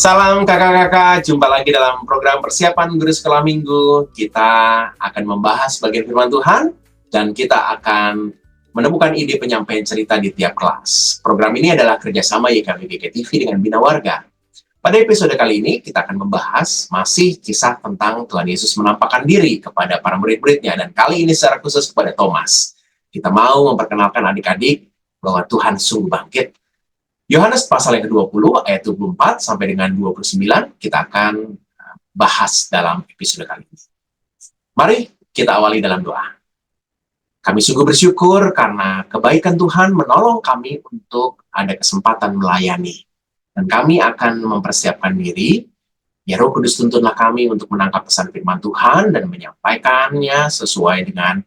Salam kakak-kakak, jumpa lagi dalam program persiapan guru sekolah minggu. Kita akan membahas bagian firman Tuhan dan kita akan menemukan ide penyampaian cerita di tiap kelas. Program ini adalah kerjasama YKBBK TV dengan Bina Warga. Pada episode kali ini kita akan membahas masih kisah tentang Tuhan Yesus menampakkan diri kepada para murid-muridnya, dan kali ini secara khusus kepada Thomas. Kita mau memperkenalkan adik-adik bahwa Tuhan sungguh bangkit. Yohanes pasal yang ke-20 ayat 24 sampai dengan 29 kita akan bahas dalam episode kali ini. Mari kita awali dalam doa. Kami sungguh bersyukur karena kebaikan Tuhan menolong kami untuk ada kesempatan melayani. Dan kami akan mempersiapkan diri, ya Roh Kudus tuntunlah kami untuk menangkap pesan firman Tuhan dan menyampaikannya sesuai dengan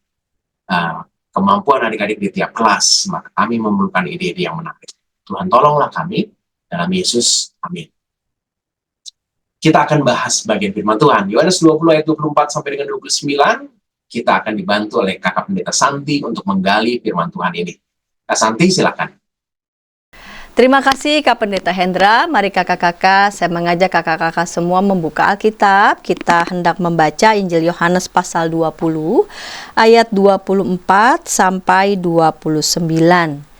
kemampuan adik-adik di tiap kelas. Maka kami memerlukan ide-ide yang menarik. Tuhan tolonglah kami, dalam Yesus, amin. Kita akan bahas bagian firman Tuhan. Yohanes 20 ayat 24 sampai dengan 29, kita akan dibantu oleh Kakak Pendeta Santi untuk menggali firman Tuhan ini. Kak Santi, silakan. Terima kasih Kak Pendeta Hendra. Mari kakak-kakak, saya mengajak kakak-kakak semua membuka Alkitab. Kita hendak membaca Injil Yohanes pasal 20, ayat 24 sampai 29.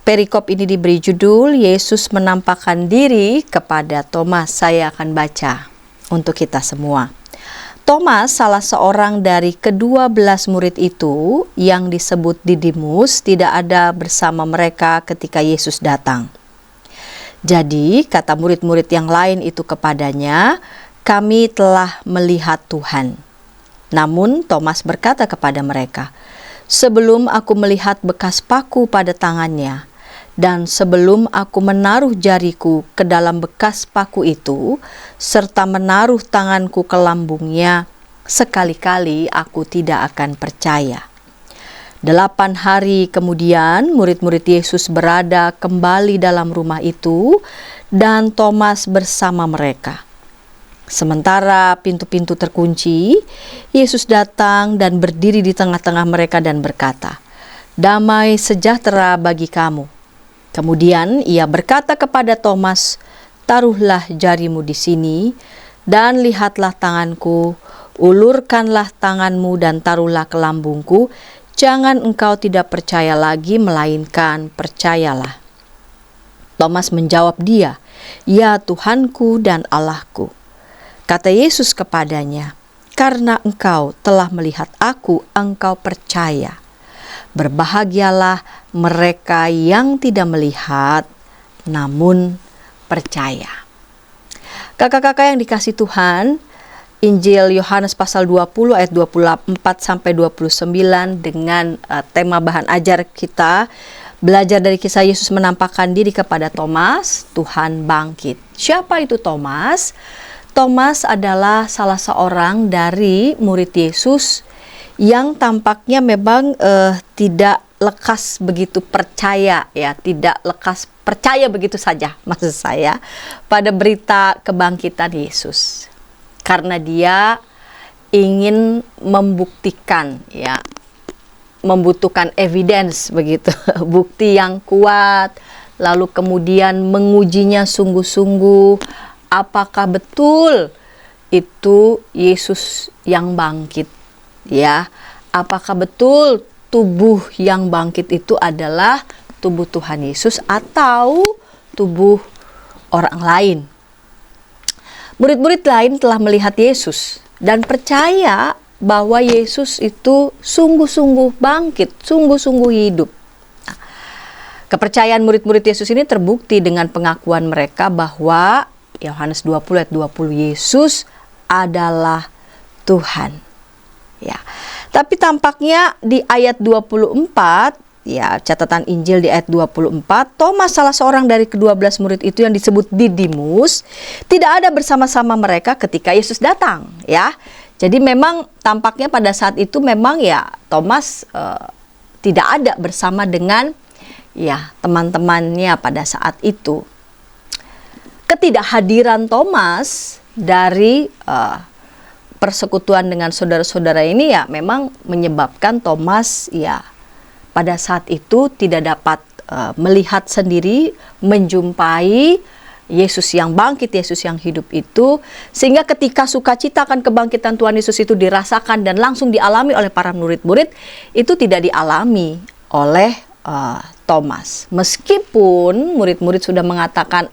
Perikop ini diberi judul Yesus menampakkan diri kepada Thomas. Saya akan baca untuk kita semua. Thomas, salah seorang dari ke-12 murid itu yang disebut Didimus, tidak ada bersama mereka ketika Yesus datang. Jadi, kata murid-murid yang lain itu kepadanya, "Kami telah melihat Tuhan." Namun Thomas berkata kepada mereka, "Sebelum aku melihat bekas paku pada tangannya, dan sebelum aku menaruh jariku ke dalam bekas paku itu, serta menaruh tanganku ke lambungnya, sekali-kali aku tidak akan percaya." 8 hari kemudian, murid-murid Yesus berada kembali dalam rumah itu, dan Thomas bersama mereka. Sementara pintu-pintu terkunci, Yesus datang dan berdiri di tengah-tengah mereka dan berkata, "Damai sejahtera bagi kamu." Kemudian ia berkata kepada Thomas, "Taruhlah jarimu di sini, dan lihatlah tanganku, ulurkanlah tanganmu dan taruhlah ke lambungku. Jangan engkau tidak percaya lagi, melainkan percayalah." Thomas menjawab dia, "Ya Tuhanku dan Allahku." Kata Yesus kepadanya, "Karena engkau telah melihat aku, engkau percaya. Berbahagialah mereka yang tidak melihat, namun percaya." Kakak-kakak yang dikasih Tuhan, Injil Yohanes pasal 20 ayat 24 sampai 29 dengan tema bahan ajar kita, belajar dari kisah Yesus menampakkan diri kepada Thomas, Tuhan bangkit. Siapa itu Thomas? Thomas adalah salah seorang dari murid Yesus yang tampaknya memang tidak lekas begitu percaya, ya, tidak lekas percaya begitu saja, maksud saya, pada berita kebangkitan Yesus, karena dia ingin membuktikan, ya, membutuhkan evidence begitu, bukti yang kuat, lalu kemudian mengujinya sungguh-sungguh, apakah betul itu Yesus yang bangkit. Ya, apakah betul tubuh yang bangkit itu adalah tubuh Tuhan Yesus atau tubuh orang lain? Murid-murid lain telah melihat Yesus dan percaya bahwa Yesus itu sungguh-sungguh bangkit, sungguh-sungguh hidup. Nah, kepercayaan murid-murid Yesus ini terbukti dengan pengakuan mereka bahwa Yohanes 20 ayat 20, Yesus adalah Tuhan. Ya. Tapi tampaknya di ayat 24, ya, catatan Injil di ayat 24, Thomas, salah seorang dari ke-12 murid itu yang disebut Didimus, tidak ada bersama-sama mereka ketika Yesus datang, ya. Jadi memang tampaknya pada saat itu memang, ya, Thomas tidak ada bersama dengan, ya, teman-temannya pada saat itu. Ketidakhadiran Thomas dari persekutuan dengan saudara-saudara ini, ya, memang menyebabkan Thomas, ya, pada saat itu tidak dapat melihat sendiri, menjumpai Yesus yang bangkit, Yesus yang hidup itu, sehingga ketika sukacita akan kebangkitan Tuhan Yesus itu dirasakan dan langsung dialami oleh para murid-murid, itu tidak dialami oleh Thomas. Meskipun murid-murid sudah mengatakan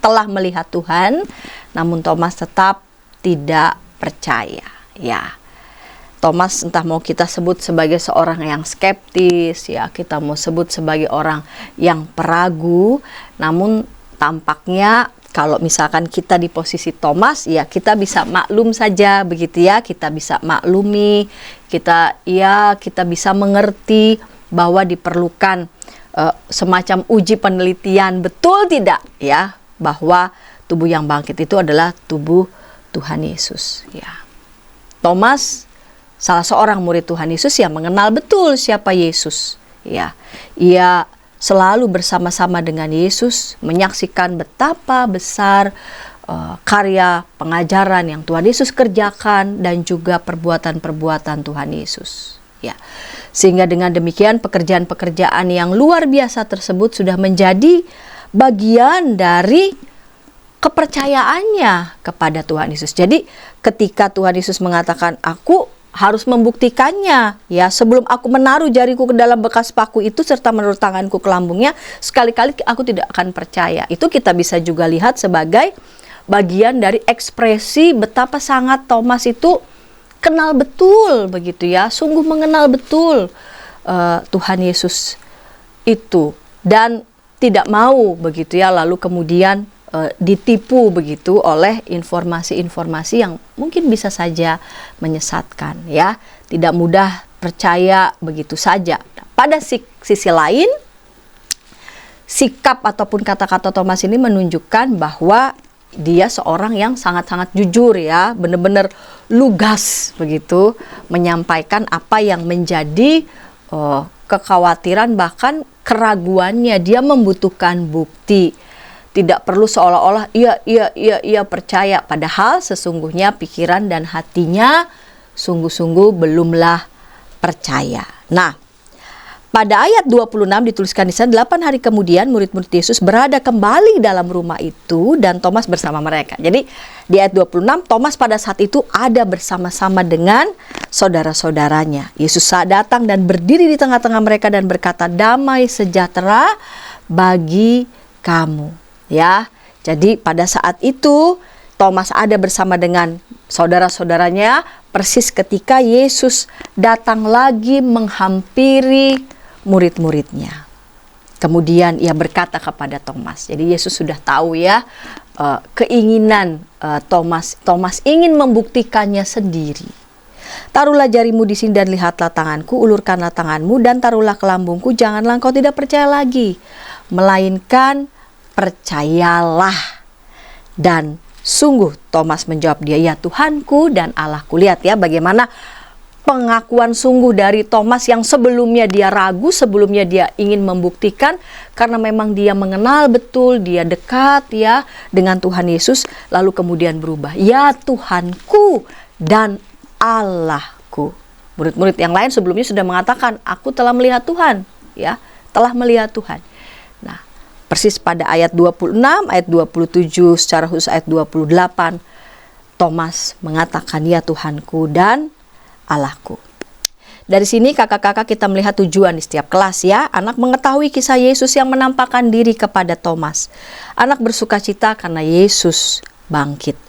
telah melihat Tuhan, namun Thomas tetap tidak percaya. Ya, Thomas entah mau kita sebut sebagai seorang yang skeptis, ya kita mau sebut sebagai orang yang peragu, namun tampaknya kalau misalkan kita di posisi Thomas, ya kita bisa maklum saja begitu ya, kita bisa maklumi, kita bisa mengerti bahwa diperlukan semacam uji penelitian, betul tidak ya, bahwa tubuh yang bangkit itu adalah tubuh Tuhan Yesus. Ya, Thomas salah seorang murid Tuhan Yesus yang mengenal betul siapa Yesus. Ya, ia selalu bersama-sama dengan Yesus, menyaksikan betapa besar karya pengajaran yang Tuhan Yesus kerjakan dan juga perbuatan-perbuatan Tuhan Yesus. Ya, sehingga dengan demikian pekerjaan-pekerjaan yang luar biasa tersebut sudah menjadi bagian dari kepercayaannya kepada Tuhan Yesus. Jadi ketika Tuhan Yesus mengatakan, aku harus membuktikannya, ya sebelum aku menaruh jariku ke dalam bekas paku itu serta menaruh tanganku ke lambungnya, sekali-kali aku tidak akan percaya. Itu kita bisa juga lihat sebagai bagian dari ekspresi betapa sangat Thomas itu kenal betul begitu ya, sungguh mengenal betul Tuhan Yesus itu, dan tidak mau begitu ya lalu kemudian ditipu begitu oleh informasi-informasi yang mungkin bisa saja menyesatkan ya, tidak mudah percaya begitu saja. Pada sisi lain, sikap ataupun kata-kata Thomas ini menunjukkan bahwa dia seorang yang sangat-sangat jujur ya, benar-benar lugas begitu menyampaikan apa yang menjadi kekhawatiran bahkan keraguannya. Dia membutuhkan bukti. Tidak perlu seolah-olah ia percaya, padahal sesungguhnya pikiran dan hatinya sungguh-sungguh belumlah percaya. Nah, pada ayat 26 dituliskan di sana, 8 hari kemudian murid-murid Yesus berada kembali dalam rumah itu dan Thomas bersama mereka. Jadi di ayat 26 Thomas pada saat itu ada bersama-sama dengan saudara-saudaranya. Yesus datang dan berdiri di tengah-tengah mereka dan berkata, damai sejahtera bagi kamu. Ya, jadi pada saat itu Thomas ada bersama dengan saudara-saudaranya persis ketika Yesus datang lagi menghampiri murid-muridnya. Kemudian ia berkata kepada Thomas, jadi Yesus sudah tahu ya keinginan Thomas. Thomas ingin membuktikannya sendiri. Taruhlah jarimu di sini dan lihatlah tanganku, ulurkanlah tanganmu dan taruhlah ke lambungku, janganlah engkau tidak percaya lagi, melainkan percayalah. Dan sungguh Thomas menjawab dia, ya Tuhanku dan Allahku. Lihat ya bagaimana pengakuan sungguh dari Thomas yang sebelumnya dia ragu, sebelumnya dia ingin membuktikan karena memang dia mengenal betul, dia dekat ya dengan Tuhan Yesus, lalu kemudian berubah, ya Tuhanku dan Allahku. Murid-murid yang lain sebelumnya sudah mengatakan, aku telah melihat Tuhan, ya, telah melihat Tuhan. Nah, persis pada ayat 26, ayat 27, secara khusus ayat 28, Thomas mengatakan, ya Tuhanku dan Allahku. Dari sini kakak-kakak kita melihat tujuan di setiap kelas ya. Anak mengetahui kisah Yesus yang menampakkan diri kepada Thomas. Anak bersukacita karena Yesus bangkit.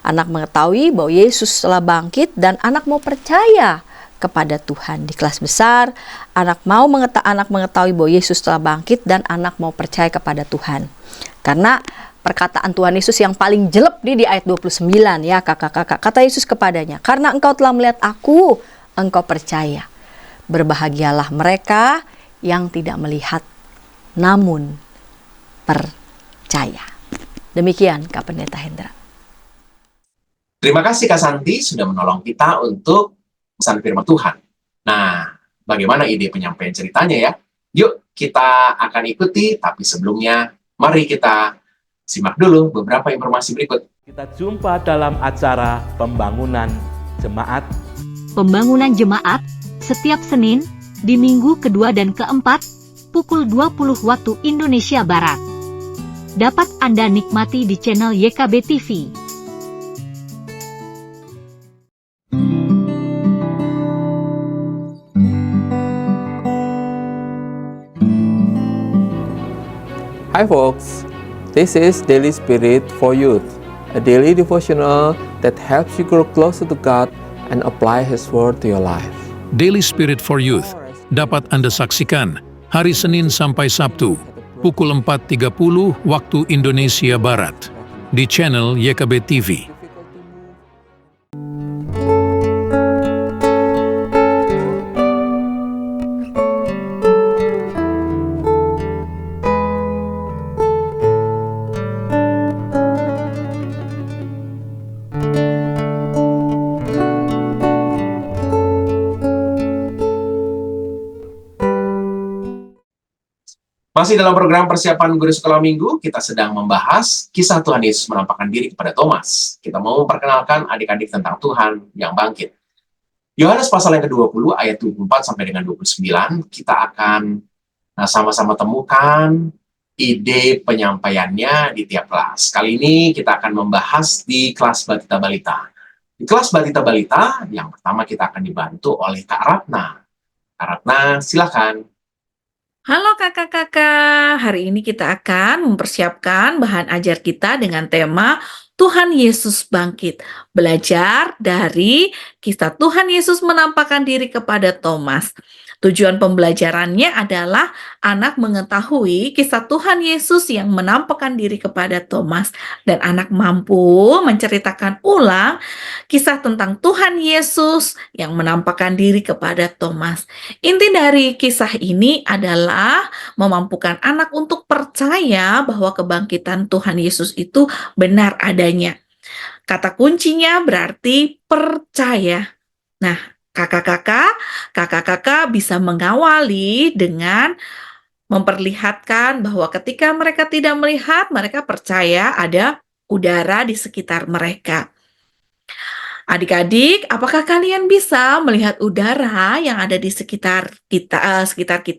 Anak mengetahui bahwa Yesus telah bangkit dan anak mau percaya kepada Tuhan. Di kelas besar, anak mengetahui bahwa Yesus telah bangkit dan anak mau percaya kepada Tuhan. Karena perkataan Tuhan Yesus yang paling jelek di ayat 29 ya kakak-kakak. Kata Yesus kepadanya, karena engkau telah melihat aku, engkau percaya. Berbahagialah mereka yang tidak melihat namun percaya. Demikian Kak Pendeta Hendra. Terima kasih Kak Santi sudah menolong kita untuk pesan firman Tuhan. Nah, bagaimana ide penyampaian ceritanya ya? Yuk kita akan ikuti, tapi sebelumnya mari kita simak dulu beberapa informasi berikut. Kita jumpa dalam acara Pembangunan Jemaat. Pembangunan Jemaat setiap Senin di minggu kedua dan keempat pukul 20 waktu Indonesia Barat. dapat Anda nikmati di channel YKB TV. Hi folks, this is Daily Spirit for Youth, a daily devotional that helps you grow closer to God and apply His Word to your life. Daily Spirit for Youth dapat Anda saksikan hari Senin sampai Sabtu pukul 4.30 waktu Indonesia Barat di channel YKB TV. Masih dalam program persiapan guru sekolah minggu, kita sedang membahas kisah Tuhan Yesus menampakkan diri kepada Thomas. Kita mau memperkenalkan adik-adik tentang Tuhan yang bangkit. Yohanes pasal yang ke-20 ayat 24 sampai dengan 29, kita akan sama-sama temukan ide penyampaiannya di tiap kelas. Kali ini kita akan membahas di kelas Batita Balita. Di kelas Batita Balita, yang pertama kita akan dibantu oleh Kak Ratna. Kak Ratna, silakan. Halo kakak-kakak, hari ini kita akan mempersiapkan bahan ajar kita dengan tema Tuhan Yesus bangkit. Belajar dari kisah Tuhan Yesus menampakkan diri kepada Thomas. Tujuan pembelajarannya adalah anak mengetahui kisah Tuhan Yesus yang menampakkan diri kepada Thomas. Dan anak mampu menceritakan ulang kisah tentang Tuhan Yesus yang menampakkan diri kepada Thomas. Inti dari kisah ini adalah memampukan anak untuk percaya bahwa kebangkitan Tuhan Yesus itu benar adanya. Kata kuncinya berarti percaya. Nah, kakak-kakak bisa mengawali dengan memperlihatkan bahwa ketika mereka tidak melihat, mereka percaya ada udara di sekitar mereka. Adik-adik, apakah kalian bisa melihat udara yang ada di sekitar kita, gitu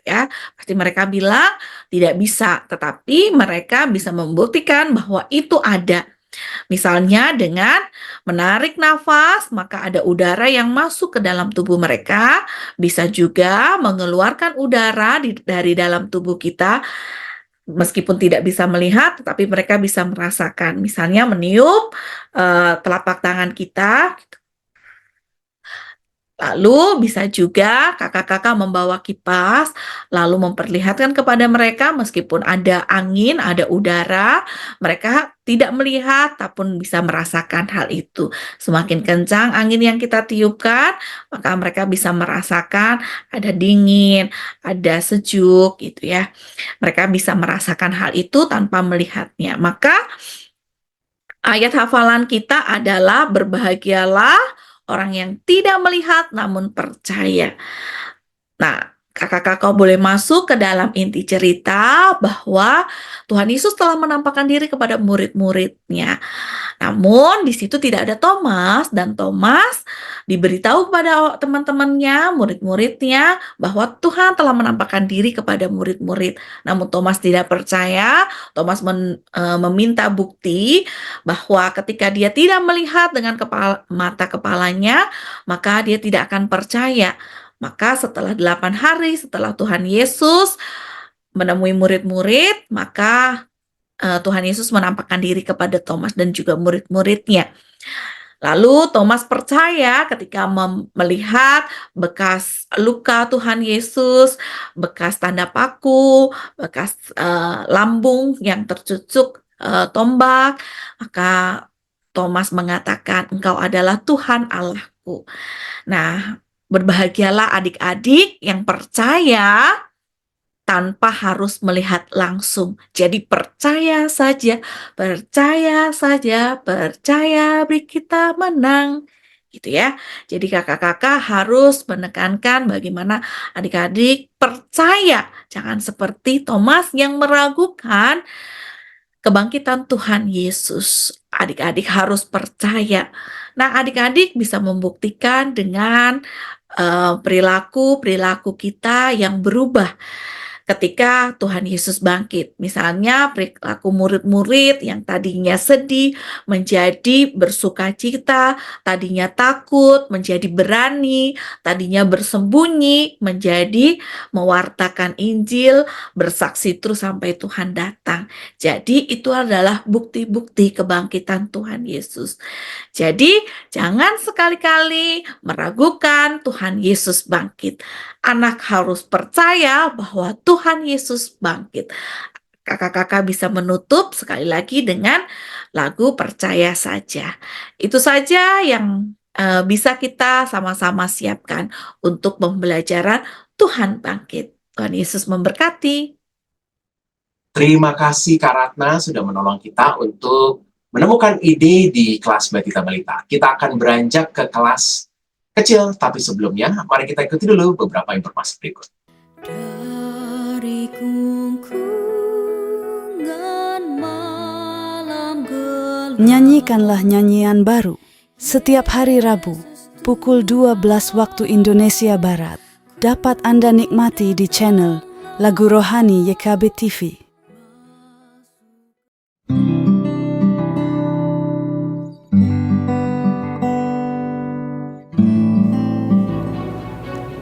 ya? Pasti mereka bilang tidak bisa, tetapi mereka bisa membuktikan bahwa itu ada. Misalnya dengan menarik nafas, maka ada udara yang masuk ke dalam tubuh mereka. Bisa juga mengeluarkan udara dari dalam tubuh kita. Meskipun tidak bisa melihat, tetapi mereka bisa merasakan. Misalnya meniup telapak tangan kita. Lalu bisa juga kakak-kakak membawa kipas, lalu memperlihatkan kepada mereka meskipun ada angin, ada udara, mereka tidak melihat, tapi bisa merasakan hal itu. Semakin kencang angin yang kita tiupkan, maka mereka bisa merasakan ada dingin, ada sejuk, gitu ya. Mereka bisa merasakan hal itu tanpa melihatnya. Maka ayat hafalan kita adalah berbahagialah orang yang tidak melihat namun percaya. Nah, kakak-kakak boleh masuk ke dalam inti cerita bahwa Tuhan Yesus telah menampakkan diri kepada murid-muridnya. Namun di situ tidak ada Thomas, dan Thomas diberitahu kepada teman-temannya, murid-muridnya, bahwa Tuhan telah menampakkan diri kepada murid-murid. Namun Thomas tidak percaya. Thomas meminta bukti bahwa ketika dia tidak melihat dengan mata kepalanya, maka dia tidak akan percaya. Maka setelah 8 hari setelah Tuhan Yesus menemui murid-murid, maka Tuhan Yesus menampakkan diri kepada Thomas dan juga murid-muridnya. Lalu Thomas percaya ketika melihat bekas luka Tuhan Yesus, bekas tanda paku, bekas lambung yang tercucuk tombak, maka Thomas mengatakan, "Engkau adalah Tuhan Allahku." Nah, berbahagialah adik-adik yang percaya tanpa harus melihat langsung. Jadi percaya saja, percaya beri kita menang. Gitu ya. Jadi kakak-kakak harus menekankan bagaimana adik-adik percaya. Jangan seperti Thomas yang meragukan kebangkitan Tuhan Yesus. Adik-adik harus percaya. Nah, adik-adik bisa membuktikan dengan perilaku kita yang berubah. ketika Tuhan Yesus bangkit. Misalnya perilaku murid-murid yang tadinya sedih menjadi bersukacita, tadinya takut menjadi berani, tadinya bersembunyi menjadi mewartakan Injil, bersaksi terus sampai Tuhan datang. Jadi itu adalah bukti-bukti kebangkitan Tuhan Yesus. Jadi jangan sekali-kali meragukan Tuhan Yesus bangkit. Anak harus percaya bahwa Tuhan Yesus bangkit. Kakak-kakak bisa menutup sekali lagi dengan lagu Percaya Saja. Itu saja yang bisa kita sama-sama siapkan untuk pembelajaran Tuhan bangkit. Tuhan Yesus memberkati. Terima kasih Kak Ratna sudah menolong kita untuk menemukan ide di kelas Batita Balita. Kita akan beranjak ke kelas kecil, tapi sebelumnya mari kita ikuti dulu beberapa informasi berikut. Dari gungkungan malam gelap, Nyanyikanlah nyanyian baru setiap hari Rabu pukul 12 waktu Indonesia Barat. Dapat Anda nikmati di channel Lagu Rohani YKB TV.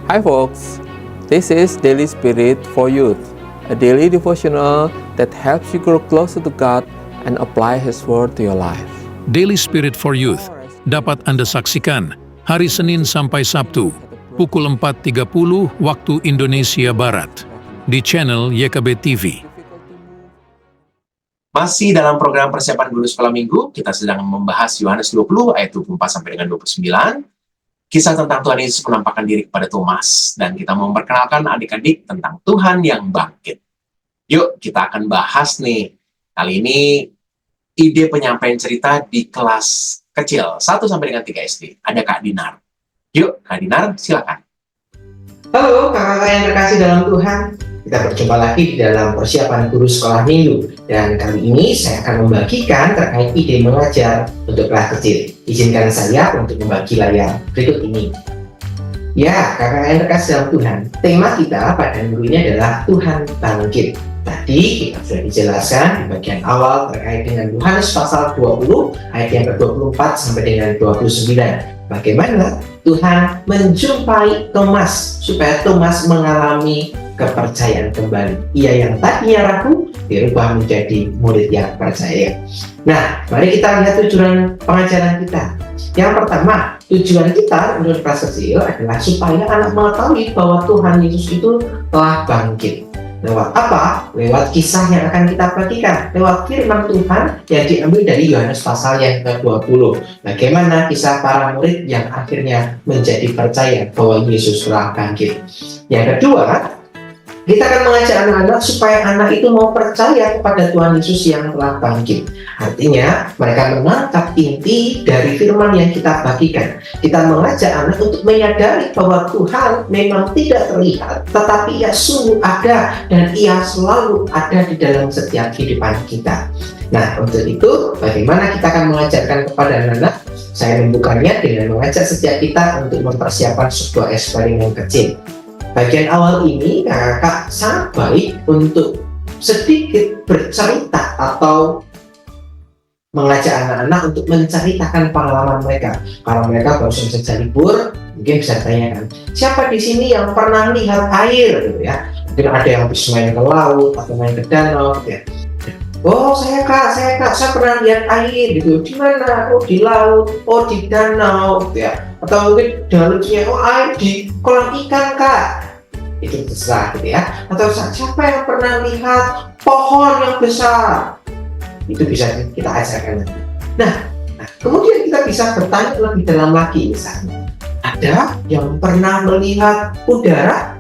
Hi folks, this is Daily Spirit for Youth, a daily devotional that helps you grow closer to God and apply His Word to your life. Daily Spirit for Youth dapat Anda saksikan hari Senin sampai Sabtu pukul 4.30 waktu Indonesia Barat di channel YKB TV. Masih dalam program persiapan guru sekolah minggu, kita sedang membahas Yohanes 20 ayat 24 sampai dengan 29. Kisah tentang Tuhan Yesus menampakkan diri kepada Thomas, dan kita memperkenalkan adik-adik tentang Tuhan yang bangkit. Yuk, kita akan bahas nih, kali ini ide penyampaian cerita di kelas kecil, 1 sampai dengan 3 SD. Ada Kak Dinar. Yuk, Kak Dinar, silakan. Halo kakak-kakak yang terkasih dalam Tuhan. Kita berjumpa lagi di dalam persiapan guru sekolah minggu. Dan kali ini saya akan membagikan terkait ide mengajar untuk kelas kecil. Izinkan saya untuk membagi layar berikut ini. Ya, kakak yang terkasih dalam Tuhan, tema kita pada minggu ini adalah Tuhan bangkit. Tadi kita sudah dijelaskan di bagian awal terkait dengan Yohanes pasal 20 ayat yang ke-24 sampai dengan 29. Bagaimana Tuhan menjumpai Thomas supaya Thomas mengalami kepercayaan kembali. Ia yang tadinya ragu dirubah menjadi murid yang percaya. Nah, mari kita lihat tujuan pengajaran kita. Yang pertama, tujuan kita untuk kelas kecil adalah supaya anak mengetahui bahwa Tuhan Yesus itu telah bangkit. Lewat apa? Lewat kisah yang akan kita bagikan. Lewat firman Tuhan yang diambil dari Yohanes pasal yang ke-20. Bagaimana kisah para murid yang akhirnya menjadi percaya bahwa Yesus telah bangkit. Yang kedua, kita akan mengajak anak-anak supaya anak itu mau percaya kepada Tuhan Yesus yang telah bangkit. Artinya, mereka menangkap inti dari firman yang kita bagikan. Kita mengajak anak untuk menyadari bahwa Tuhan memang tidak terlihat, tetapi Ia sungguh ada dan Ia selalu ada di dalam setiap kehidupan kita. Nah, untuk itu, bagaimana kita akan mengajarkan kepada anak-anak? Saya membukanya dengan mengajak setiap kita untuk mempersiapkan sebuah eksperimen kecil. Bagian awal ini kakak sangat baik untuk sedikit bercerita atau mengajak anak-anak untuk menceritakan pengalaman mereka. Kalau mereka baru saja libur, mungkin bisa tanyakan, siapa di sini yang pernah lihat air, gitu ya? Mungkin ada yang bisa main ke laut atau main ke danau, gitu ya. Oh saya kak, saya pernah lihat air gitu. Di mana? Oh di laut, oh di danau, gitu ya. Atau mungkin dengan lucunya, oh air di kolam ikan kak. Itu terserah gitu ya. Atau siapa yang pernah lihat pohon yang besar? Itu bisa kita ajarkan nanti. Nah, kemudian kita bisa bertanya lebih dalam lagi misalnya. Ada yang pernah melihat udara?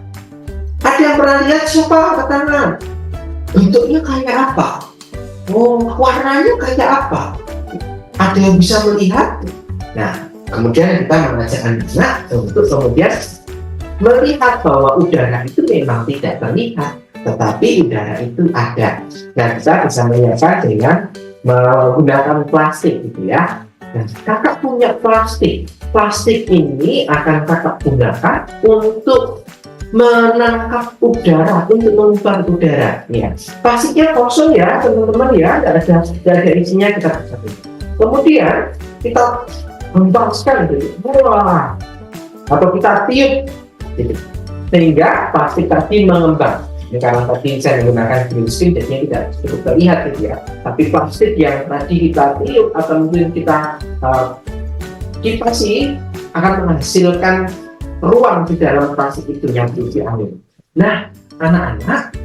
Ada yang pernah lihat siapa? Katakan. Bentuknya kayak apa? Oh, warnanya kayak apa? Ada yang bisa melihat? Nah, kemudian kita mengajak anak untuk kemudian melihat bahwa udara itu memang tidak terlihat, tetapi udara itu ada. Nah, kita bisa melihatkan dengan menggunakan plastik gitu ya. Nah, kakak punya plastik. Plastik ini akan kakak gunakan untuk menangkap udara, untuk mengubah udara. Ya, plastiknya kosong ya teman-teman ya, tidak ada isinya, kita kasih. Kemudian kita hempaskan gitu, wah, atau kita tiup gitu, sehingga plastik tadi mengembang. Ini karena tadi saya menggunakan green screen, jadinya tidak cukup terlihat gitu ya. Tapi plastik yang tadi kita tiup atau mungkin kita kipasi akan menghasilkan ruang di dalam plastik itu yang berisi angin. Nah, anak-anak,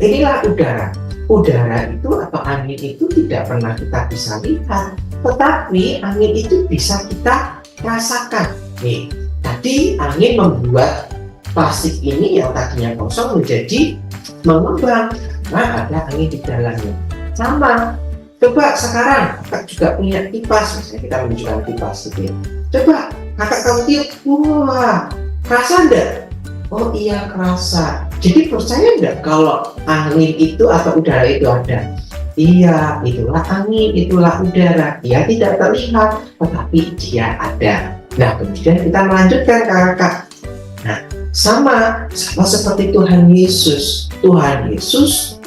inilah udara. Udara itu atau angin itu tidak pernah kita bisa lihat, tetapi angin itu bisa kita rasakan. Nih, tadi angin membuat plastik ini yang tadinya kosong menjadi mengembang. Nah, ada angin di dalamnya. Sama. Coba sekarang kakak juga punya kipas, misalnya kita menunjukkan kipas gitu ya. Coba kakak kamu tiup, wah, kerasa enggak? Oh iya kerasa. Jadi percaya enggak kalau angin itu atau udara itu ada? Iya, itulah angin, itulah udara. Dia tidak terlihat, tetapi dia ada. Nah, kemudian kita melanjutkan kakak. Nah, sama seperti Tuhan Yesus. Tuhan Yesus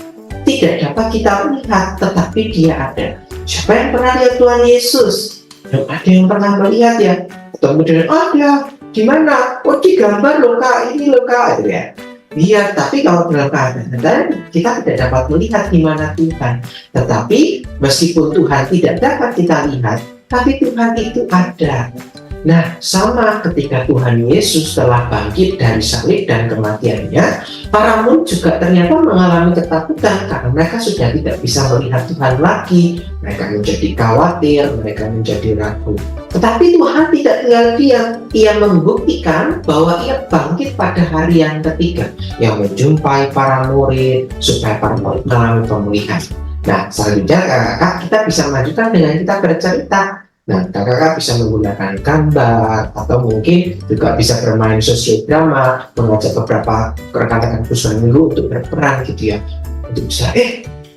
tidak dapat kita lihat, tetapi dia ada. Siapa yang pernah lihat Tuhan Yesus? Belum ada yang pernah melihat ya. Kemudian ada, di mana? Oh di gambar loh kak, ini loh kak, gitu ya. Iya, tapi kalau dalam keadaan kita tidak dapat melihat di mana Tuhan. Tetapi meskipun Tuhan tidak dapat kita lihat, tapi Tuhan itu ada. Nah, sama ketika Tuhan Yesus telah bangkit dari salib dan kematiannya, para murid juga ternyata mengalami ketakutan karena mereka sudah tidak bisa melihat Tuhan lagi. Mereka menjadi khawatir, mereka menjadi ragu. Tetapi Tuhan tidak tinggal diam. Ia membuktikan bahwa ia bangkit pada hari yang ketiga, yang menjumpai para murid supaya para murid mengalami pemulihan. Nah, selanjutnya kakak kita bisa melanjutkan dengan kita bercerita. Nah, kakak bisa menggunakan gambar atau mungkin juga bisa bermain sosial drama, mengajak beberapa rekan-rekan Khusus Minggu untuk berperan gitu ya. Untuk bisa,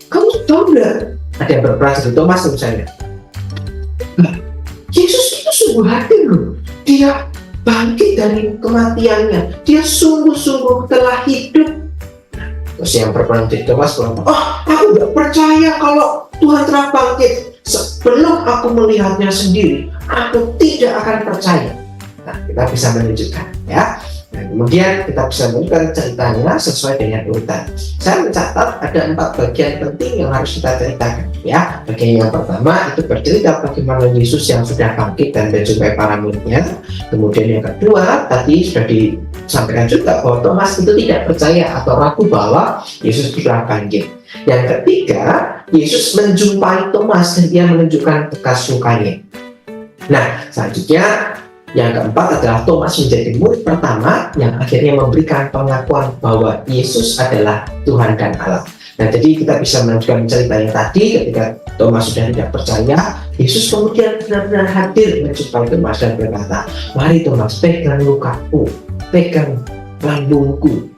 kamu tahu nggak? Ada yang berperan seperti Thomas misalnya. Nah, Yesus itu sungguh hadir loh. Dia bangkit dari kematiannya. Dia sungguh-sungguh telah hidup. Nah, terus yang berperan jadi Thomas bilang, aku nggak percaya kalau Tuhan telah bangkit. Sebelum aku melihatnya sendiri, aku tidak akan percaya. Nah, kita bisa menunjukkan ya. Nah, kemudian kita bisa menunjukkan ceritanya sesuai dengan urutan. Saya mencatat ada 4 bagian penting yang harus kita ceritakan ya. Bagian yang pertama itu bercerita bagaimana Yesus yang sudah bangkit dan menjumpai para muridnya. Kemudian yang kedua tadi sudah disampaikan juga bahwa Thomas itu tidak percaya atau ragu bahwa Yesus telah bangkit. Yang ketiga, Yesus menjumpai Thomas dan dia menunjukkan bekas lukanya. Nah, selanjutnya yang keempat adalah Thomas menjadi murid pertama yang akhirnya memberikan pengakuan bahwa Yesus adalah Tuhan dan Allah. Nah, jadi kita bisa melanjutkan cerita yang tadi ketika Thomas sudah tidak percaya, Yesus kemudian benar-benar hadir menjumpai Thomas dan berkata, mari Thomas, pegang lukaku, pegang lambungku,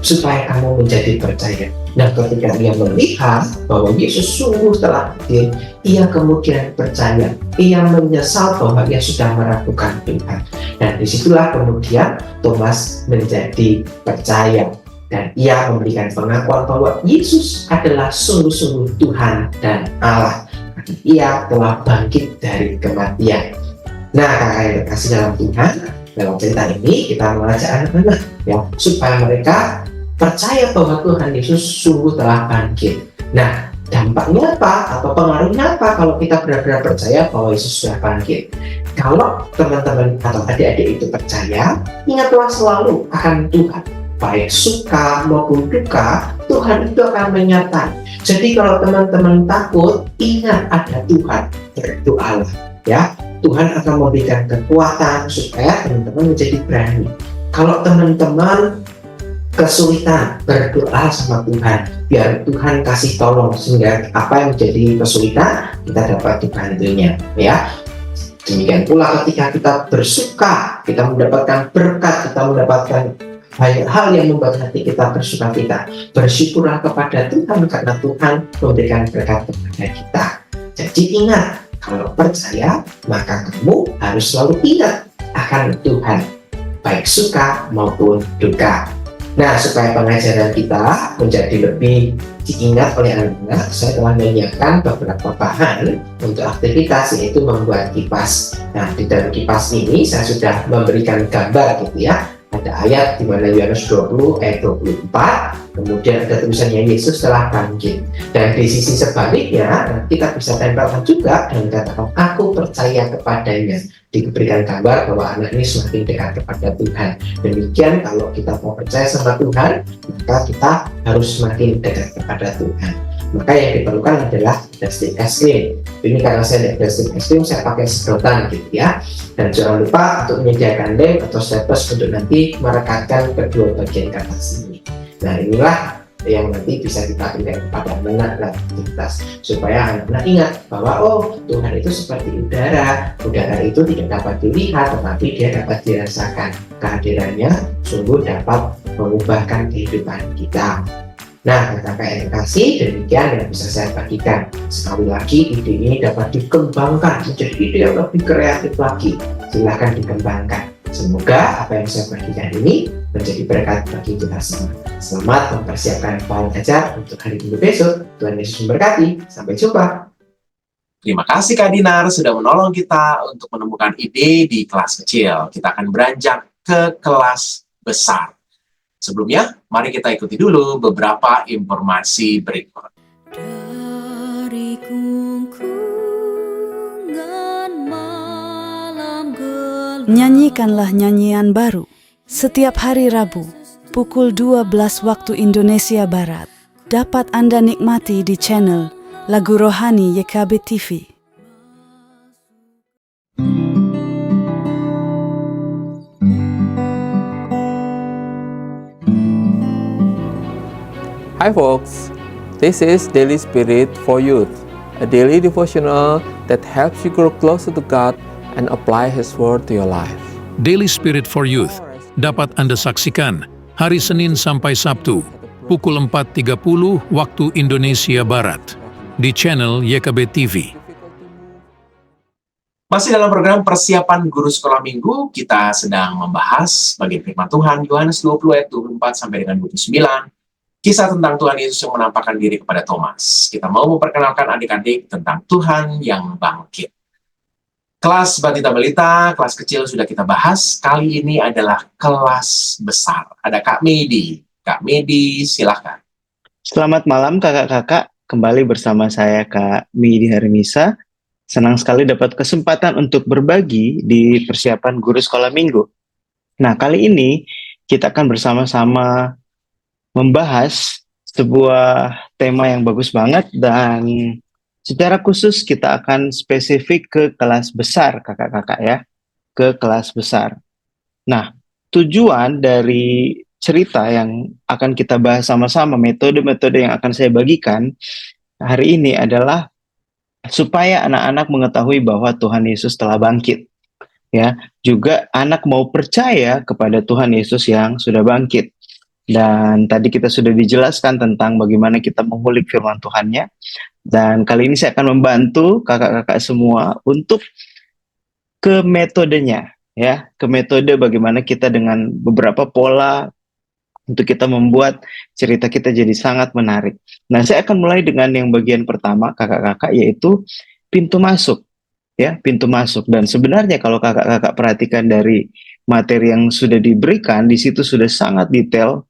supaya kamu menjadi percaya. Nah, ketika dia melihat bahwa Yesus sungguh telah hadir, ia kemudian percaya. Ia menyesal bahwa ia sudah meragukan Tuhan. Dan disitulah kemudian Thomas menjadi percaya. Dan ia memberikan pengakuan bahwa Yesus adalah sungguh-sungguh Tuhan dan Allah. Karena ia telah bangkit dari kematian. Nah, kakak yang terkasih dalam Tuhan, dalam cerita ini kita mengajak anak-anak ya, supaya mereka percaya bahwa Tuhan Yesus sungguh telah bangkit. Nah, dampaknya apa atau pengaruhnya apa kalau kita benar-benar percaya bahwa Yesus sudah bangkit? Kalau teman-teman atau adik-adik itu percaya, ingatlah selalu akan Tuhan. Baik suka maupun duka, Tuhan itu akan menyertai. Jadi kalau teman-teman takut, ingat ada Tuhan, berdoalah ya. Tuhan akan memberikan kekuatan supaya teman-teman menjadi berani. Kalau teman-teman kesulitan, berdoa sama Tuhan biar Tuhan kasih tolong sehingga apa yang menjadi kesulitan kita dapat dibantunya ya. Demikian pula ketika kita bersuka, kita mendapatkan berkat, kita mendapatkan banyak hal yang membuat hati kita bersuka cita. Bersyukurlah kepada Tuhan karena Tuhan memberikan berkat kepada kita. Jadi ingat, kalau percaya maka kamu harus selalu ingat akan Tuhan. baik suka maupun duka. Nah, supaya pengajaran kita menjadi lebih diingat oleh anak-anak, saya telah menyiapkan beberapa bahan untuk aktivitas, yaitu membuat kipas. Nah, di dalam kipas ini saya sudah memberikan gambar gitu ya. Ada ayat di mana Yohanes 20 ayat 24, kemudian ada tulisannya Yesus telah bangkit. Dan di sisi sebaliknya kita bisa tempelkan juga dan katakan aku percaya kepadanya. Diberikan gambar bahwa anak ini semakin dekat kepada Tuhan. Demikian kalau kita mau percaya sama Tuhan, maka kita harus semakin dekat kepada Tuhan. Maka yang diperlukan adalah plastik es krim. Ini karena saya ada plastik es krim, saya pakai sedotan gitu ya. Dan jangan lupa untuk menyediakan lem atau staples untuk nanti merekatkan kedua bagian kertas ini. Nah, inilah yang nanti bisa kita berikan kepada anak-anak dalam aktivitas, supaya anak-anak ingat bahwa Tuhan itu seperti udara itu tidak dapat dilihat tetapi dia dapat dirasakan. Kehadirannya sungguh dapat mengubahkan kehidupan kita. Nah, kakak yang kasih, demikian yang bisa saya bagikan. Sekali lagi, ide ini dapat dikembangkan menjadi ide yang lebih kreatif lagi. Silahkan dikembangkan. Semoga apa yang saya bagikan ini menjadi berkat bagi kita semua. Selamat mempersiapkan bahan ajar untuk hari Minggu besok. Tuhan Yesus memberkati. Sampai jumpa. Terima kasih Kak Dinar sudah menolong kita untuk menemukan ide di kelas kecil. Kita akan beranjak ke kelas besar. Sebelumnya, mari kita ikuti dulu beberapa informasi berikut. Dari gungkungan malam gelap. Nyanyikanlah nyanyian baru setiap hari Rabu pukul 12 waktu Indonesia Barat. Dapat Anda nikmati di channel Lagu Rohani YKB TV. Hi folks, this is Daily Spirit for Youth, a daily devotional that helps you grow closer to God and apply His Word to your life. Daily Spirit for Youth dapat Anda saksikan hari Senin sampai Sabtu pukul 4.30 waktu Indonesia Barat di channel YKB TV. Masih dalam program persiapan guru sekolah minggu, kita sedang membahas bagian firman Tuhan Yohanes 20 ayat 24 sampai dengan 29. Kisah tentang Tuhan Yesus yang menampakkan diri kepada Thomas. Kita mau memperkenalkan adik-adik tentang Tuhan yang bangkit. Kelas Batita Balita, kelas kecil sudah kita bahas. Kali ini adalah kelas besar. Ada Kak Medi. Kak Medi, silahkan. Selamat malam kakak-kakak. Kembali bersama saya Kak Medi Harmisa. Senang sekali dapat kesempatan untuk berbagi di persiapan guru sekolah minggu. Nah, kali ini kita akan bersama-sama membahas sebuah tema yang bagus banget, dan secara khusus kita akan spesifik ke kelas besar kakak-kakak ya, ke kelas besar. Nah, tujuan dari cerita yang akan kita bahas sama-sama, metode-metode yang akan saya bagikan hari ini adalah supaya anak-anak mengetahui bahwa Tuhan Yesus telah bangkit. Ya, juga anak mau percaya kepada Tuhan Yesus yang sudah bangkit. Dan tadi kita sudah dijelaskan tentang bagaimana kita mengulik firman Tuhannya. Dan kali ini saya akan membantu kakak-kakak semua untuk ke metodenya, ya, ke metode bagaimana kita dengan beberapa pola untuk kita membuat cerita kita jadi sangat menarik. Nah, saya akan mulai dengan yang bagian pertama kakak-kakak, yaitu pintu masuk, ya, pintu masuk. Dan sebenarnya kalau kakak-kakak perhatikan dari materi yang sudah diberikan, di situ sudah sangat detail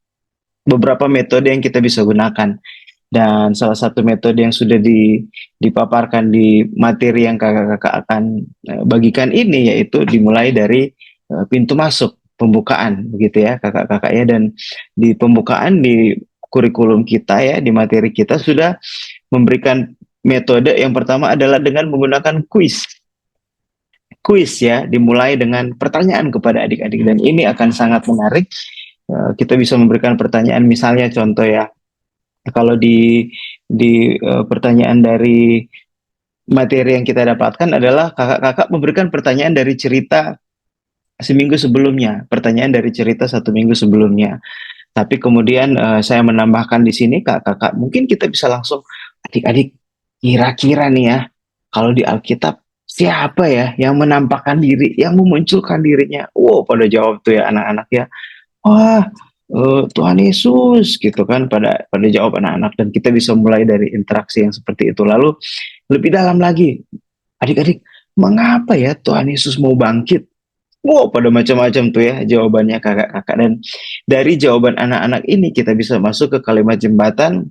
beberapa metode yang kita bisa gunakan. Dan salah satu metode yang sudah dipaparkan di materi yang kakak-kakak akan bagikan ini, yaitu dimulai dari pintu masuk, pembukaan, begitu ya kakak-kakak ya. Dan di pembukaan di kurikulum kita ya, di materi kita sudah memberikan metode yang pertama adalah dengan menggunakan kuis. Kuis ya, dimulai dengan pertanyaan kepada adik-adik, dan ini akan sangat menarik. Kita bisa memberikan pertanyaan, misalnya contoh ya, kalau di pertanyaan dari materi yang kita dapatkan adalah kakak-kakak memberikan pertanyaan dari cerita seminggu sebelumnya, pertanyaan dari cerita 1 minggu sebelumnya. Tapi kemudian saya menambahkan di sini, kakak-kakak mungkin kita bisa langsung, adik-adik kira-kira nih ya, kalau di Alkitab siapa ya yang menampakkan diri, yang memunculkan dirinya? Wow, pada jawab tuh ya anak-anak ya. Wah, Tuhan Yesus gitu kan, pada jawab anak-anak, dan kita bisa mulai dari interaksi yang seperti itu. Lalu lebih dalam lagi, adik-adik, mengapa ya Tuhan Yesus mau bangkit? Wow, pada macam-macam tuh ya jawabannya kakak-kakak. Dan dari jawaban anak-anak ini kita bisa masuk ke kalimat jembatan,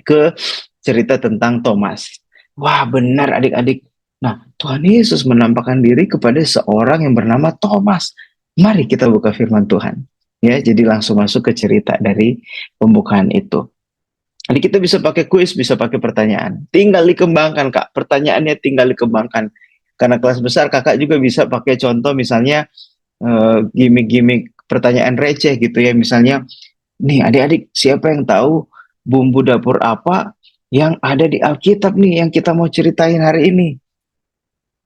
ke cerita tentang Thomas. Wah, benar adik-adik. Nah, Tuhan Yesus menampakkan diri kepada seorang yang bernama Thomas. Mari kita buka firman Tuhan. Ya, jadi langsung masuk ke cerita dari pembukaan itu. Jadi kita bisa pakai kuis, bisa pakai pertanyaan. Tinggal dikembangkan, Kak. Pertanyaannya tinggal dikembangkan. Karena kelas besar, kakak juga bisa pakai contoh misalnya gimmick-gimmick pertanyaan receh gitu ya. Misalnya, nih adik-adik, siapa yang tahu bumbu dapur apa yang ada di Alkitab nih yang kita mau ceritain hari ini?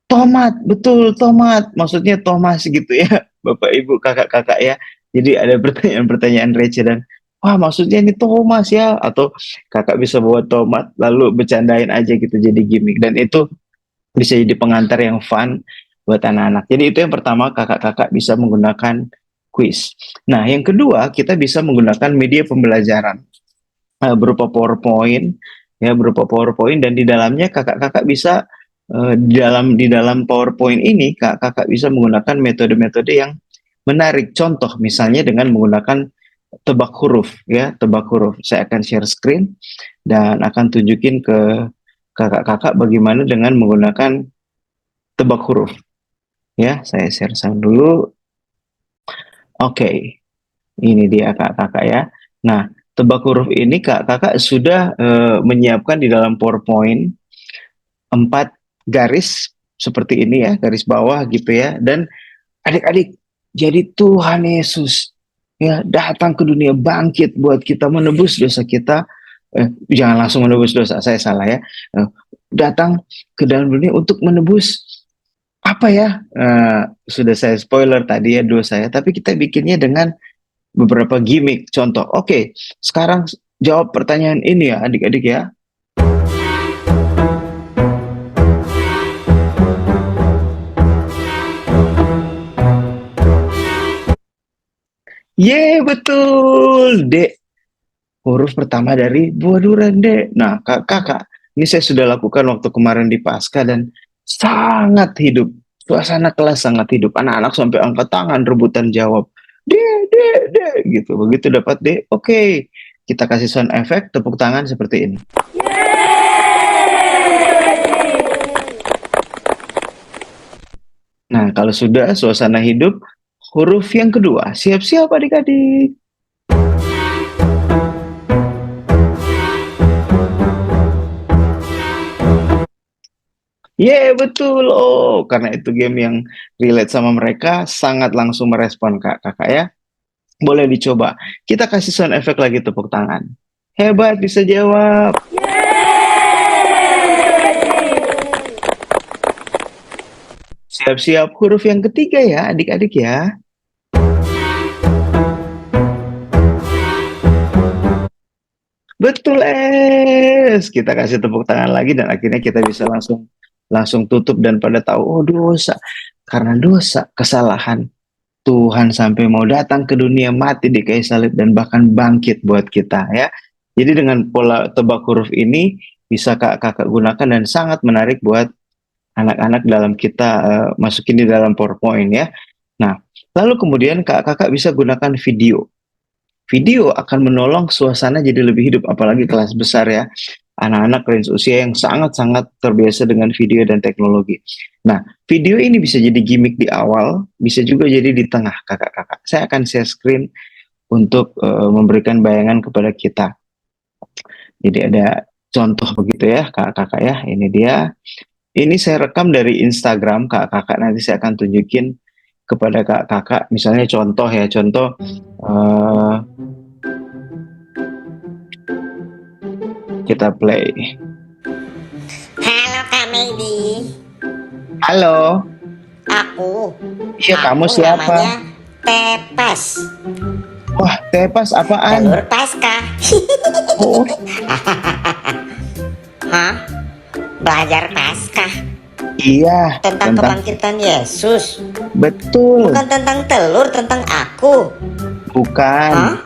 Tomat, betul, tomat. Maksudnya Thomas gitu ya, Bapak Ibu, kakak-kakak ya. Jadi ada pertanyaan-pertanyaan receh dan wah, maksudnya ini Thomas ya, atau kakak bisa bawa tomat lalu bercandain aja gitu jadi gimmick, dan itu bisa jadi pengantar yang fun buat anak-anak. Jadi itu yang pertama, kakak-kakak bisa menggunakan quiz. Nah, yang kedua, kita bisa menggunakan media pembelajaran berupa PowerPoint ya, dan di dalamnya kakak-kakak bisa di dalam PowerPoint ini kakak bisa menggunakan metode-metode yang menarik. Contoh misalnya dengan menggunakan tebak huruf ya, tebak huruf. Saya akan share screen dan akan tunjukin ke kakak-kakak bagaimana dengan menggunakan tebak huruf. Ya, saya share sound dulu. Oke. Ini dia kakak-kakak ya. Nah, tebak huruf ini kakak sudah menyiapkan di dalam PowerPoint 4 garis seperti ini ya, garis bawah gitu ya. Dan adik-adik, jadi Tuhan Yesus ya datang ke dunia, bangkit buat kita, menebus dosa kita. Jangan langsung menebus dosa, saya salah ya. Datang ke dalam dunia untuk menebus apa ya? Sudah saya spoiler tadi ya dosa ya, tapi kita bikinnya dengan beberapa gimmick. Contoh, oke, sekarang jawab pertanyaan ini ya adik-adik ya. Betul, D. Huruf pertama dari buah durian, D. Nah, kakak, ini saya sudah lakukan waktu kemarin di Pasca dan sangat hidup. Suasana kelas sangat hidup. Anak-anak sampai angkat tangan, rebutan jawab. D, gitu. Begitu dapat D, oke. Kita kasih sound effect, tepuk tangan seperti ini. Nah, kalau sudah suasana hidup, huruf yang kedua, siap-siap adik-adik. Betul. Oh, karena itu game yang relate sama mereka, sangat langsung merespon kakak ya. Boleh dicoba. Kita kasih sound effect lagi, tepuk tangan. Hebat, bisa jawab. Siap-siap huruf yang ketiga ya adik-adik ya. Betul, kita kasih tepuk tangan lagi dan akhirnya kita bisa langsung tutup dan pada tahu, oh dosa. Karena dosa, kesalahan, Tuhan sampai mau datang ke dunia, mati di kayu salib dan bahkan bangkit buat kita ya. Jadi dengan pola tebak huruf ini bisa kakak gunakan dan sangat menarik buat anak-anak dalam kita masukin di dalam PowerPoint ya. Nah, lalu kemudian kakak bisa gunakan video. Video akan menolong suasana jadi lebih hidup, apalagi kelas besar ya. Anak-anak range usia yang sangat-sangat terbiasa dengan video dan teknologi. Nah, video ini bisa jadi gimmick di awal, bisa juga jadi di tengah kakak-kakak. Saya akan share screen untuk memberikan bayangan kepada kita. Jadi ada contoh begitu ya kakak-kakak ya. Ini dia. Ini saya rekam dari Instagram kakak-kakak. Nanti saya akan tunjukin kepada kakak-kakak. Misalnya contoh ya, kita play. Halo Kak Medi. Halo. Aku. Iya, kamu siapa? Namanya Tepas. Wah, Tepas apaan? Telur Paskah. Oh. Hah? Belajar Paskah. Iya, Tentang kebangkitan Yesus. betul. Bukan tentang telur, tentang aku. Bukan. Hah?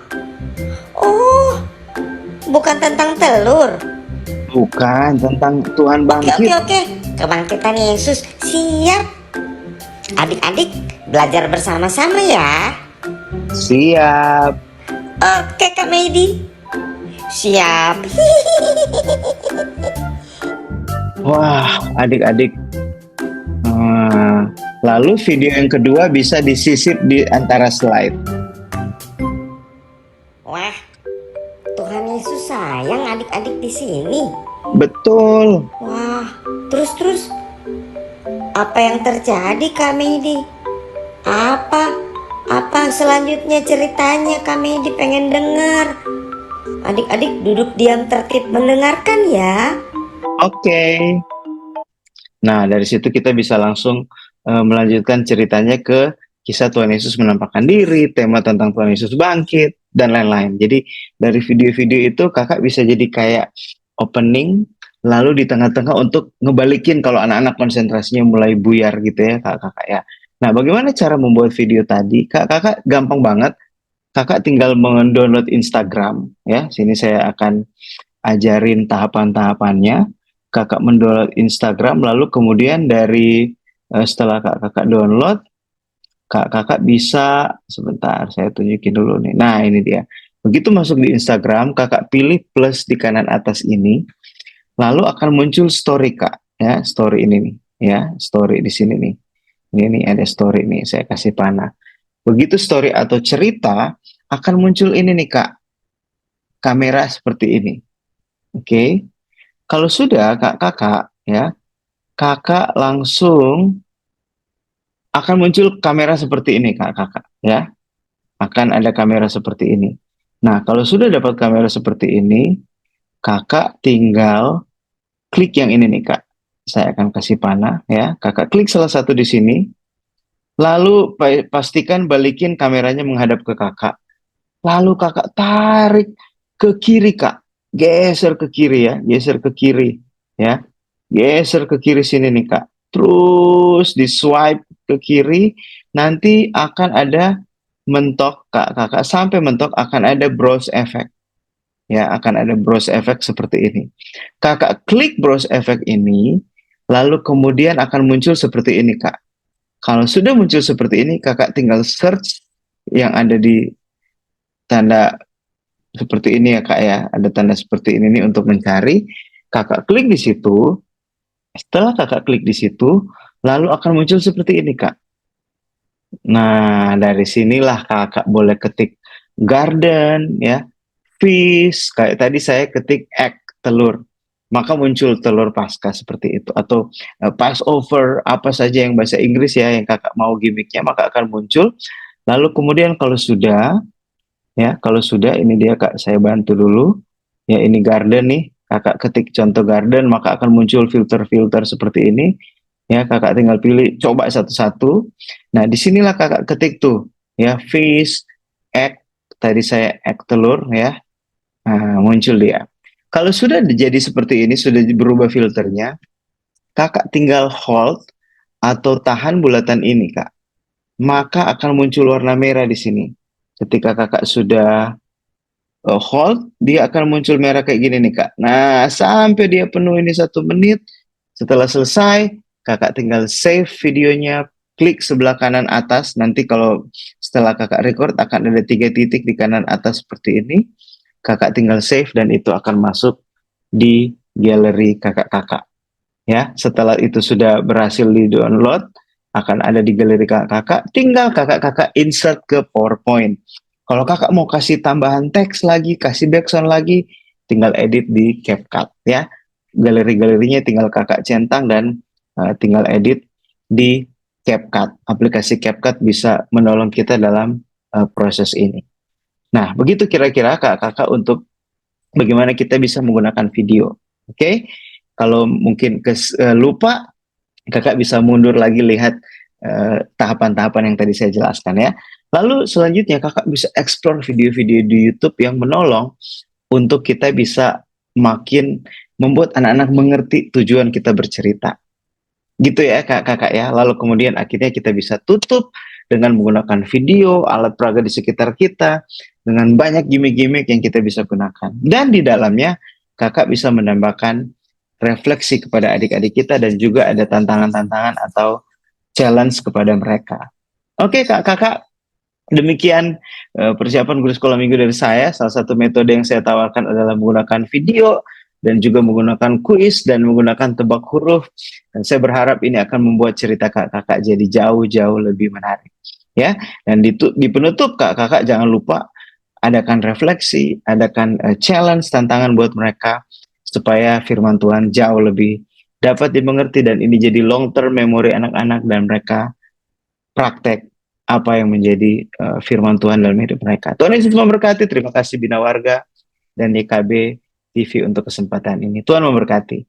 Oh, bukan tentang telur. Bukan tentang Tuhan bangkit. Oke. Kebangkitan Yesus. Siap. Adik-adik belajar bersama-sama ya. Siap. Oke Kak Medi. Siap. Wah, adik-adik. Lalu video yang kedua bisa disisip di antara slide. Wah, Tuhan Yesus sayang adik-adik di sini. Betul. Wah, terus apa yang terjadi Kak Medi? Apa selanjutnya ceritanya Kak Medi pengen dengar. Adik-adik duduk diam tertib mendengarkan ya. Oke. Nah, dari situ kita bisa langsung melanjutkan ceritanya ke kisah Tuhan Yesus menampakkan diri, tema tentang Tuhan Yesus bangkit, dan lain-lain. Jadi dari video-video itu kakak bisa jadi kayak opening, lalu di tengah-tengah untuk ngebalikin kalau anak-anak konsentrasinya mulai buyar gitu ya kakak ya. Nah, bagaimana cara membuat video tadi? Kakak gampang banget. Kakak tinggal mendownload Instagram ya. Sini saya akan ajarin tahapan-tahapannya. Kakak mendownload Instagram, lalu kemudian dari setelah kakak download, kakak bisa, sebentar saya tunjukin dulu nih. Nah, ini dia. Begitu masuk di Instagram, kakak pilih plus di kanan atas ini, lalu akan muncul story kak, ya story ini nih, ya story di sini nih. Ini nih ada story nih, saya kasih panah. Begitu story atau cerita akan muncul ini nih kak, kamera seperti ini. Oke. Kalau sudah kakak ya, kakak langsung akan muncul kamera seperti ini kakak ya. Akan ada kamera seperti ini. Nah, kalau sudah dapat kamera seperti ini, kakak tinggal klik yang ini nih kak. Saya akan kasih panah ya. Kakak klik salah satu di sini. Lalu pastikan balikin kameranya menghadap ke kakak. Lalu kakak tarik ke kiri kak. Geser ke kiri ya, geser ke kiri ya. Geser ke kiri sini nih kak. Terus di swipe ke kiri, nanti akan ada mentok kakak sampai mentok akan ada browse effect. Ya, akan ada browse effect seperti ini. Kakak klik browse effect ini, lalu kemudian akan muncul seperti ini kak. Kalau sudah muncul seperti ini, kakak tinggal search yang ada di tanda seperti ini ya kak ya, ada tanda seperti ini nih untuk mencari. Kakak klik di situ. Setelah kakak klik di situ, lalu akan muncul seperti ini kak. Nah, dari sinilah kakak boleh ketik garden ya, fish, kayak tadi saya ketik egg, telur. Maka muncul telur pasca seperti itu, atau Passover, apa saja yang bahasa Inggris ya yang kakak mau gimmicknya, maka akan muncul. Lalu kemudian kalau sudah ya, kalau sudah ini dia kak, saya bantu dulu ya, ini garden nih, kakak ketik contoh garden, maka akan muncul filter-filter seperti ini ya. Kakak tinggal pilih, coba satu-satu. Nah, disinilah kakak ketik tuh ya, fish, egg, tadi saya egg, telur ya. Nah, muncul dia. Kalau sudah jadi seperti ini, sudah berubah filternya, kakak tinggal hold atau tahan bulatan ini kak, maka akan muncul warna merah di sini. Ketika kakak sudah hold, dia akan muncul merah kayak gini nih kak. Nah, sampai dia penuh ini 1 menit. Setelah selesai, kakak tinggal save videonya, klik sebelah kanan atas. Nanti kalau setelah kakak record akan ada 3 titik di kanan atas seperti ini. Kakak tinggal save dan itu akan masuk di galeri kakak-kakak. Ya, setelah itu sudah berhasil di-download, akan ada di galeri kakak-kakak. Tinggal kakak-kakak insert ke PowerPoint. Kalau kakak mau kasih tambahan teks lagi, kasih background lagi, tinggal edit di CapCut ya. Galeri-galerinya tinggal kakak centang dan tinggal edit di CapCut. Aplikasi CapCut bisa menolong kita dalam proses ini. Nah, begitu kira-kira kakak-kakak untuk bagaimana kita bisa menggunakan video. Oke? Kalau mungkin lupa, kakak bisa mundur lagi lihat tahapan-tahapan yang tadi saya jelaskan ya. Lalu selanjutnya kakak bisa explore video-video di YouTube yang menolong untuk kita bisa makin membuat anak-anak mengerti tujuan kita bercerita. gitu ya kakak ya. Lalu kemudian akhirnya kita bisa tutup dengan menggunakan video, alat peraga di sekitar kita, dengan banyak gimmick-gimmick yang kita bisa gunakan. Dan di dalamnya kakak bisa menambahkan refleksi kepada adik-adik kita dan juga ada tantangan-tantangan atau challenge kepada mereka. Oke kakak, demikian persiapan guru sekolah minggu dari saya. Salah satu metode yang saya tawarkan adalah menggunakan video dan juga menggunakan kuis dan menggunakan tebak huruf. Dan saya berharap ini akan membuat cerita kakak jadi jauh-jauh lebih menarik. Ya, dan di penutup kakak jangan lupa adakan refleksi, adakan challenge, tantangan buat mereka supaya firman Tuhan jauh lebih dapat dimengerti dan ini jadi long term memory anak-anak dan mereka praktek apa yang menjadi firman Tuhan dalam hidup mereka. Tuhan Yesus memberkati. Terima kasih Bina Warga dan YKB TV untuk kesempatan ini. Tuhan memberkati.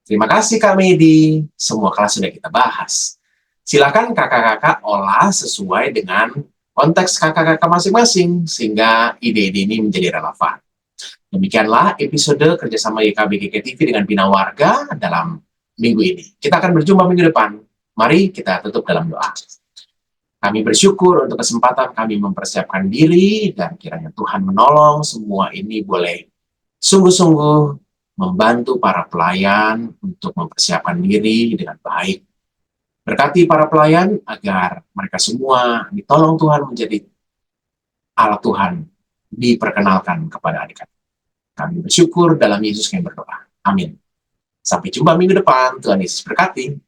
Terima kasih Kak Medi. Semua kelas sudah kita bahas. Silakan kakak-kakak olah sesuai dengan konteks kakak-kakak masing-masing sehingga ide-ide ini menjadi relevan. Demikianlah episode kerjasama YKB TV dengan Bina Warga dalam minggu ini. Kita akan berjumpa minggu depan. Mari kita tutup dalam doa. Kami bersyukur untuk kesempatan kami mempersiapkan diri dan kiranya Tuhan menolong semua ini boleh sungguh-sungguh membantu para pelayan untuk mempersiapkan diri dengan baik. Berkati para pelayan agar mereka semua ditolong Tuhan menjadi alat Tuhan diperkenalkan kepada adik-adik. Kami bersyukur dalam Yesus kami berdoa. Amin. Sampai jumpa minggu depan. Tuhan Yesus berkati.